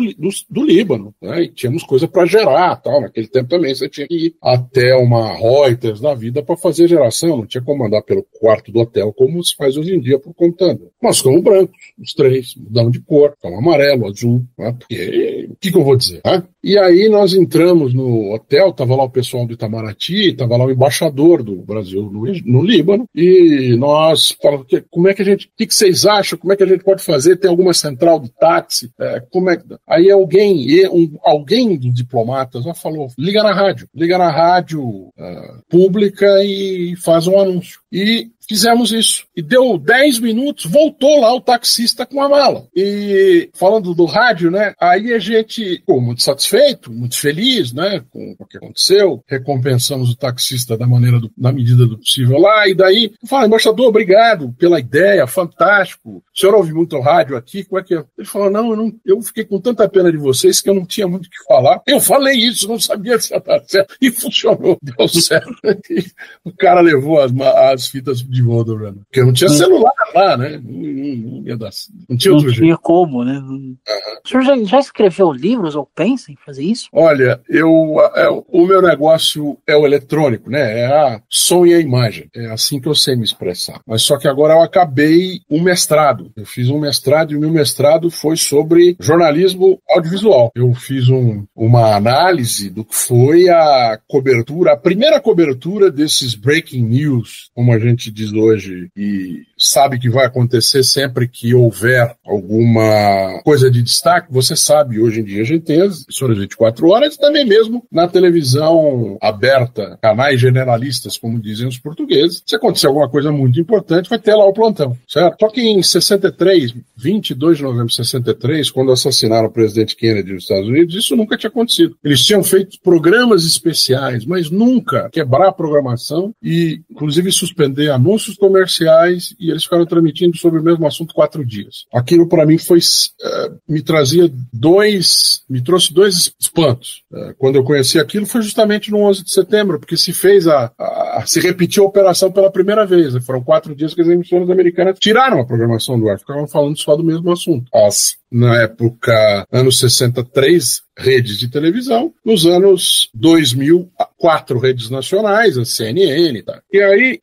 Líbano, né, e tínhamos coisa para gerar, tal. Naquele tempo também você tinha que ir até uma Reuters da vida para fazer geração, não tinha como mandar pelo quarto do hotel, como se faz hoje em dia por computador. Nós ficamos brancos, os 3, mudamos de cor, ficamos amarelo, azul, né, porque, o que eu vou dizer, né? E aí nós entramos no hotel, estava lá o pessoal do Itamaraty, estava lá o embaixador do Brasil no Líbano, e nós falamos, como é que o que vocês acham, como é que a gente pode fazer, tem alguma central de táxi, como é que... Aí alguém dos diplomatas falou, liga na rádio pública e faz um anúncio. E fizemos isso. E deu 10 minutos, voltou lá o taxista com a mala. E falando do rádio, né? Aí a gente ficou muito satisfeito, muito feliz, né? Com o que aconteceu. Recompensamos o taxista na medida do possível lá. E daí, eu falei, embaixador, obrigado pela ideia, fantástico. O senhor ouve muito rádio aqui, como é que é? Ele falou, não, eu fiquei com tanta pena de vocês que eu não tinha muito o que falar. Eu falei isso, não sabia se ia dar certo. E funcionou, deu certo. E o cara levou as fitas de volta, porque não tinha celular lá, né? Não tinha outro jeito. Não tinha como, né? O senhor já escreveu livros ou pensa em fazer isso? Olha, o meu negócio é o eletrônico, né? É a som e a imagem. É assim que eu sei me expressar. Mas só que agora eu acabei um mestrado. Eu fiz um mestrado e o meu mestrado foi sobre jornalismo audiovisual. Eu fiz uma análise do que foi a primeira cobertura desses breaking news, como a gente diz hoje, e sabe que vai acontecer sempre que houver alguma coisa de destaque. Você sabe, hoje em dia a gente tem as emissoras 24 horas, também mesmo na televisão aberta, canais generalistas, como dizem os portugueses. Se acontecer alguma coisa muito importante, vai ter lá o plantão, certo? Só que em 63, 22 de novembro de 63, quando assassinaram o presidente Kennedy nos Estados Unidos, isso nunca tinha acontecido. Eles tinham feito programas especiais, mas nunca quebrar a programação e, inclusive, suspender anúncios comerciais, e eles ficaram transmitindo sobre o mesmo assunto 4 dias. Aquilo, para mim, me trouxe 2 espantos. Quando eu conheci aquilo, foi justamente no 11 de setembro, porque se repetiu a operação pela primeira vez. Foram 4 dias que as emissoras americanas tiraram a programação do ar, ficavam falando só do mesmo assunto. Na época, anos 63, redes de televisão. Nos anos 2000, 4 redes nacionais, a CNN e tal. E aí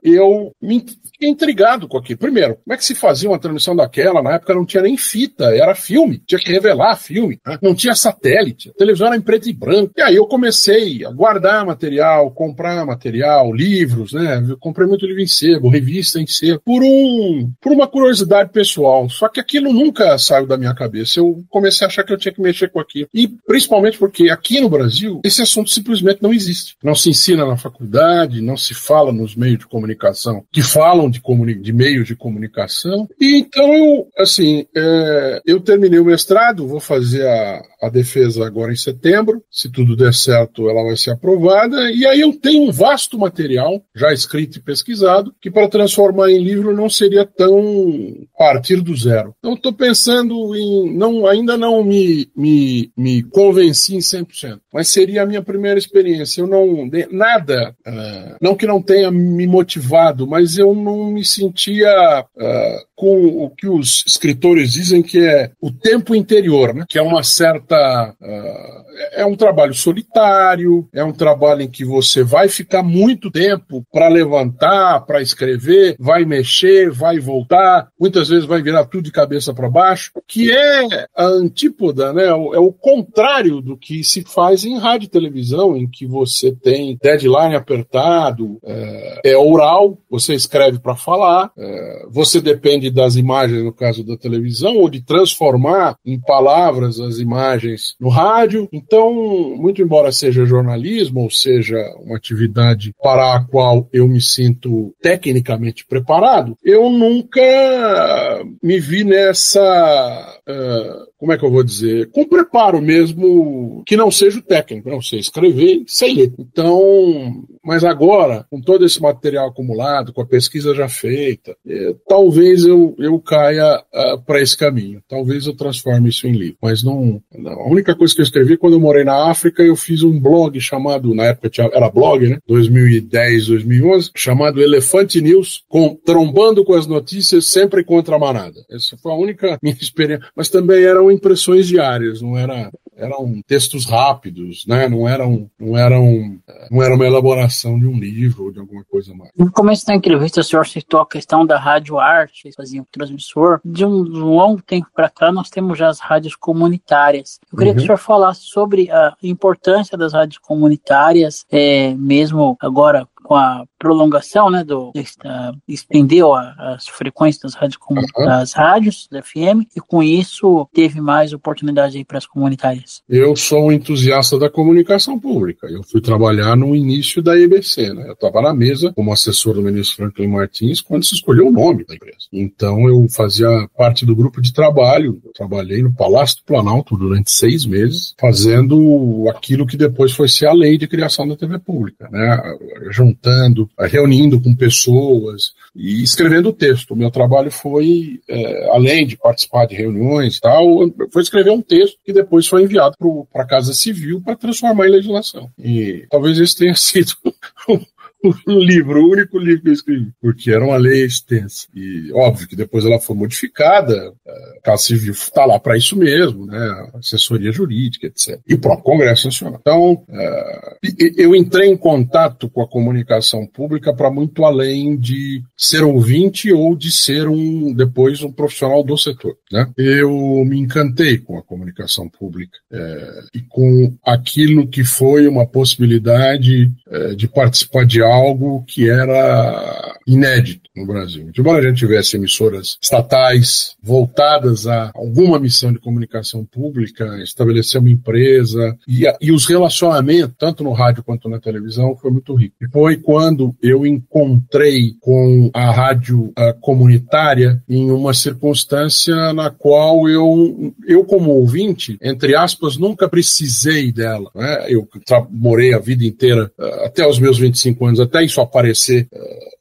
eu me fiquei intrigado com aquilo. Primeiro, como é que se fazia uma transmissão daquela? Na época não tinha nem fita, era filme. Tinha que revelar filme. Né? Não tinha satélite. A televisão era em preto e branco. E aí eu comecei a guardar material, comprar material, livros, né? Eu comprei muito livro em sebo, revista em sebo, por uma curiosidade pessoal. Só que aquilo nunca saiu da minha cabeça. Eu comecei a achar que eu tinha que mexer com aquilo. E principalmente porque aqui no Brasil, esse assunto simplesmente não existe. Não se ensina na faculdade, não se fala nos meios de comunicação que falam de meios de comunicação. E então, eu terminei o mestrado, vou fazer a defesa agora em setembro. Se tudo der certo, ela vai ser aprovada. E aí eu tenho um vasto material, já escrito e pesquisado, que para transformar em livro não seria tão partir do zero. Então, estou pensando ainda não me convenci em 100%, mas seria a minha primeira experiência. Eu não que não tenha me motivado, mas eu não me sentia com o que os escritores dizem que é o tempo interior, né? Que é uma certa... é um trabalho solitário, é um trabalho em que você vai ficar muito tempo para levantar, para escrever, vai mexer, vai voltar, muitas vezes vai virar tudo de cabeça para baixo, que é a antípoda, né? É o contrário do que se faz em rádio e televisão, em que você tem deadline apertado, é oral, você escreve para falar, você depende das imagens, no caso da televisão, ou de transformar em palavras as imagens no rádio. Então, muito embora seja jornalismo, ou seja, uma atividade para a qual eu me sinto tecnicamente preparado, eu nunca me vi nessa... como é que eu vou dizer? Com preparo mesmo, que não seja o técnico, não sei escrever, sei ler. Então, mas agora, com todo esse material acumulado, com a pesquisa já feita, talvez eu caia para esse caminho. Talvez eu transforme isso em livro. Mas não. A única coisa que eu escrevi, quando eu morei na África, eu fiz um blog chamado, na época era blog, né? 2010, 2011, chamado Elefante News, trombando com as notícias sempre contra a manada. Essa foi a única minha experiência. Mas também eram impressões diárias, não eram textos rápidos, né? Não era uma elaboração de um livro ou de alguma coisa mais. No começo da entrevista, o senhor citou a questão da rádio arte, eles faziam transmissor. De um longo tempo para cá, nós temos já as rádios comunitárias. Eu queria que o senhor falasse sobre a importância das rádios comunitárias, mesmo agora com a prolongação, né, estendeu as frequências das rádios da FM, e com isso teve mais oportunidade aí para as comunitárias. Eu sou um entusiasta da comunicação pública. Eu fui trabalhar no início da EBC, né? Eu estava na mesa como assessor do ministro Franklin Martins quando se escolheu o nome da empresa. Então eu fazia parte do grupo de trabalho. Eu trabalhei no Palácio do Planalto durante 6 meses, fazendo aquilo que depois foi ser a lei de criação da TV pública, né? Reunindo com pessoas e escrevendo o texto. O meu trabalho foi, além de participar de reuniões e tal, foi escrever um texto que depois foi enviado para a Casa Civil para transformar em legislação. E talvez esse tenha sido o único livro que eu escrevi, porque era uma lei extensa. E óbvio que depois ela foi modificada, a Casa Civil está lá para isso mesmo, né? Assessoria jurídica, etc. E o próprio Congresso Nacional. Então, eu entrei em contato com a comunicação pública para muito além de ser ouvinte ou de ser depois um profissional do setor, né? Eu me encantei com a comunicação pública e com aquilo que foi uma possibilidade de participar de algo que era inédito no Brasil. Embora a gente tivesse emissoras estatais voltadas a alguma missão de comunicação pública, estabelecer uma empresa, e os relacionamentos, tanto no rádio quanto na televisão, foi muito rico. E foi quando eu encontrei com a rádio comunitária em uma circunstância na qual eu como ouvinte, entre aspas, nunca precisei dela, né? Eu morei a vida inteira, até os meus 25 anos, até isso aparecer.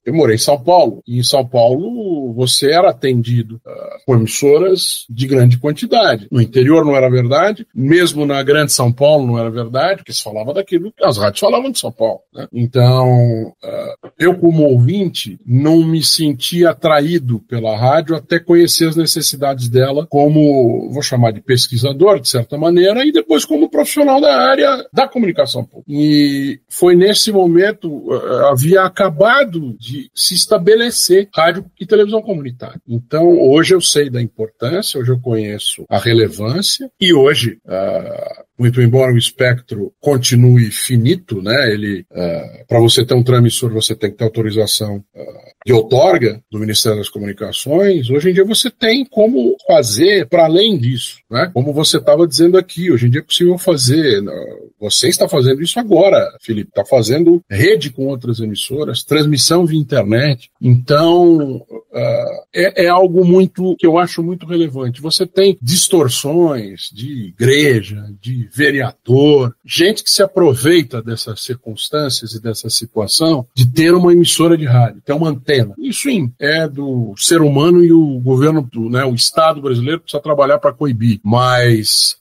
Eu morei em São Paulo, e em São Paulo você era atendido com emissoras de grande quantidade. No interior não era verdade, mesmo na grande São Paulo não era verdade, porque se falava daquilo que as rádios falavam de São Paulo, né? Então, eu como ouvinte não me sentia atraído pela rádio até conhecer as necessidades dela como, vou chamar de pesquisador, de certa maneira, e depois como profissional da área da comunicação pública. E foi nesse momento, havia acabado de se estabelecer rádio e televisão comunitária. Então, hoje eu sei da importância, hoje eu conheço a relevância, e hoje, muito embora o espectro continue finito, né, para você ter um transmissor, você tem que ter autorização de outorga do Ministério das Comunicações. Hoje em dia você tem como fazer para além disso, né? Como você estava dizendo aqui, hoje em dia é possível fazer. Você está fazendo isso agora, Felipe, está fazendo rede com outras emissoras, transmissão via internet. Então, é algo que eu acho muito relevante. Você tem distorções de igreja, de vereador, gente que se aproveita dessas circunstâncias e dessa situação de ter uma emissora de rádio, ter uma antena. Isso é do ser humano, e o governo, o Estado brasileiro precisa trabalhar para coibir. Mas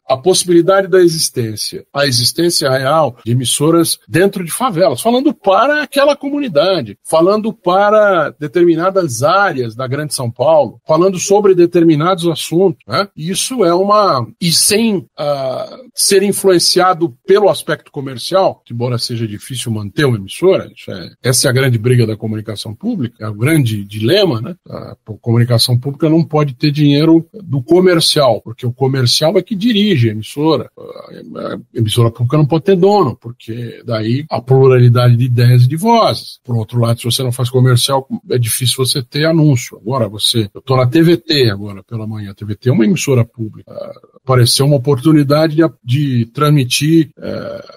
a possibilidade da existência, a existência real de emissoras dentro de favelas, falando para aquela comunidade, falando para determinadas áreas da Grande São Paulo, falando sobre determinados assuntos, né? Isso e sem ser influenciado pelo aspecto comercial, que embora seja difícil manter uma emissora, essa é a grande briga da comunicação pública, é o grande dilema, né? A comunicação pública não pode ter dinheiro do comercial, porque o comercial é que dirige a emissora. A emissora pública não pode ter dono, porque daí a pluralidade de ideias e de vozes. Por outro lado, se você não faz comercial, é difícil você ter anúncio. Agora eu estou na TVT agora pela manhã. A TVT é uma emissora pública. Apareceu uma oportunidade de transmitir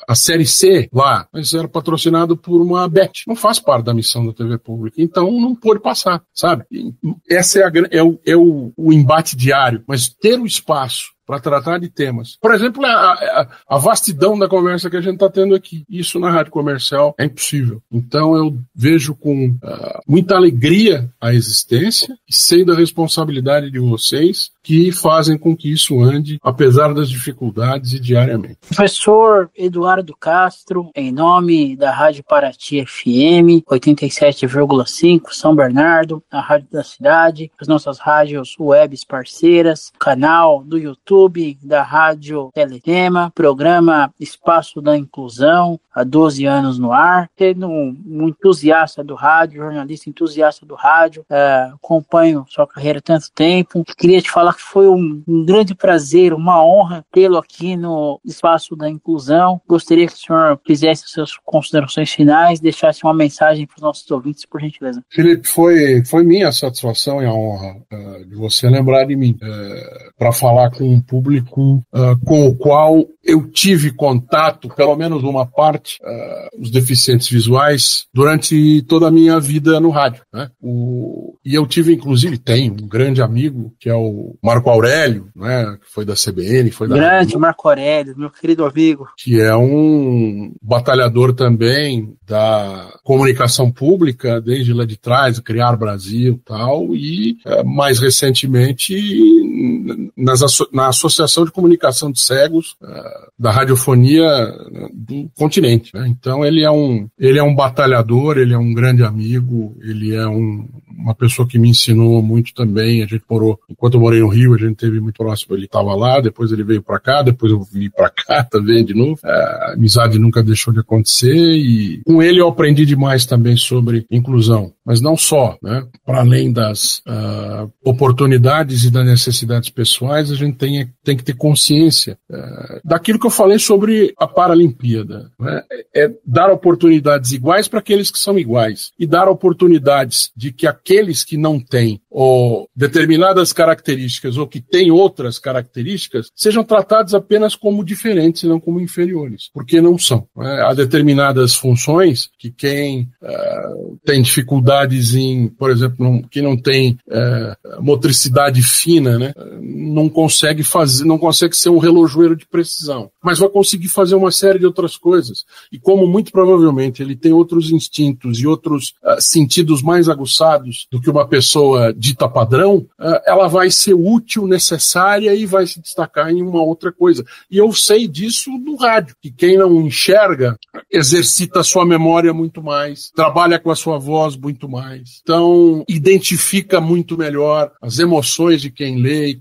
a Série C lá, mas era patrocinado por uma Bet. Não faz parte da missão da TV pública, então não pôde passar, sabe? Essa é o embate diário, mas ter o espaço para tratar de temas. Por exemplo, a vastidão da conversa que a gente está tendo aqui. Isso na rádio comercial é impossível. Então eu vejo com muita alegria a existência e sei da responsabilidade de vocês que fazem com que isso ande, apesar das dificuldades e diariamente. Professor Eduardo Castro, em nome da Rádio Paraty FM 87,5 São Bernardo, a Rádio da Cidade, as nossas rádios webs parceiras, canal do YouTube da Rádio Teletema, programa Espaço da Inclusão, há 12 anos no ar, sendo um entusiasta do rádio, jornalista entusiasta do rádio, acompanho sua carreira há tanto tempo. Queria te falar que foi um grande prazer, uma honra tê-lo aqui no Espaço da Inclusão. Gostaria que o senhor fizesse as suas considerações finais, deixasse uma mensagem para os nossos ouvintes, por gentileza. Felipe, foi minha satisfação e a honra de você lembrar de mim, para falar com um público com o qual eu tive contato, pelo menos uma parte, os deficientes visuais, durante toda a minha vida no rádio, né? E eu tive, inclusive, tenho um grande amigo, que é o Marco Aurélio, né? Que foi da CBN, foi da grande Marco Aurélio, meu querido amigo. Que é um batalhador também da comunicação pública, desde lá de trás, Criar Brasil e tal, e mais recentemente na Associação de Comunicação de Cegos da radiofonia do continente, né? Então ele é um batalhador, ele é um grande amigo, ele é uma pessoa que me ensinou muito também. A gente enquanto eu morei no Rio, a gente esteve muito próximo, ele estava lá, depois ele veio para cá, depois eu vim para cá também de novo. A amizade nunca deixou de acontecer, e com ele eu aprendi demais também sobre inclusão, mas não só, né? Para além das oportunidades e das necessidades pessoais, a gente tem que ter consciência daquilo que eu falei sobre a Paralimpíada, né? É dar oportunidades iguais para aqueles que são iguais, e dar oportunidades de que aqueles que não têm ou determinadas características ou que têm outras características sejam tratados apenas como diferentes e não como inferiores, porque não são. Há determinadas funções que quem tem dificuldades em, por exemplo, que não tem motricidade fina, né, não consegue ser um relojoeiro de precisão, mas vai conseguir fazer uma série de outras coisas. E como muito provavelmente ele tem outros instintos e outros sentidos mais aguçados do que uma pessoa dita padrão, ela vai ser útil, necessária e vai se destacar em uma outra coisa. E eu sei disso do rádio, que quem não enxerga exercita a sua memória muito mais, trabalha com a sua voz muito mais. Então, identifica muito melhor as emoções de quem lê e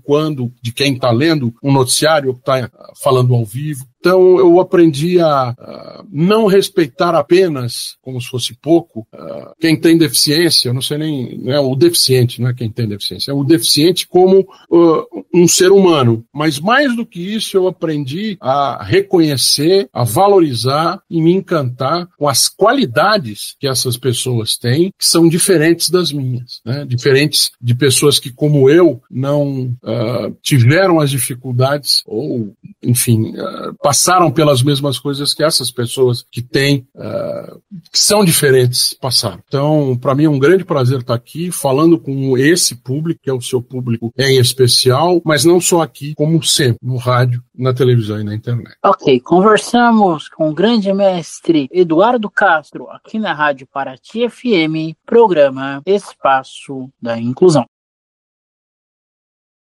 de quem está lendo um noticiário ou está falando ao vivo. Então, eu aprendi a não respeitar apenas, como se fosse pouco, quem tem deficiência. Eu não sei nem, né, o deficiente, não é quem tem deficiência, é o deficiente como um ser humano. Mas mais do que isso, eu aprendi a reconhecer, a valorizar e me encantar com as qualidades que essas pessoas têm, que são diferentes das minhas, né? Diferentes de pessoas que, como eu, não tiveram as dificuldades ou, enfim, passaram pelas mesmas coisas que essas pessoas que têm, que são diferentes, passaram. Então, para mim é um grande prazer estar aqui falando com esse público, que é o seu público em especial, mas não só aqui, como sempre, no rádio, na televisão e na internet. Ok, conversamos com o grande mestre Eduardo Castro, aqui na Rádio Paraty FM, programa Espaço da Inclusão.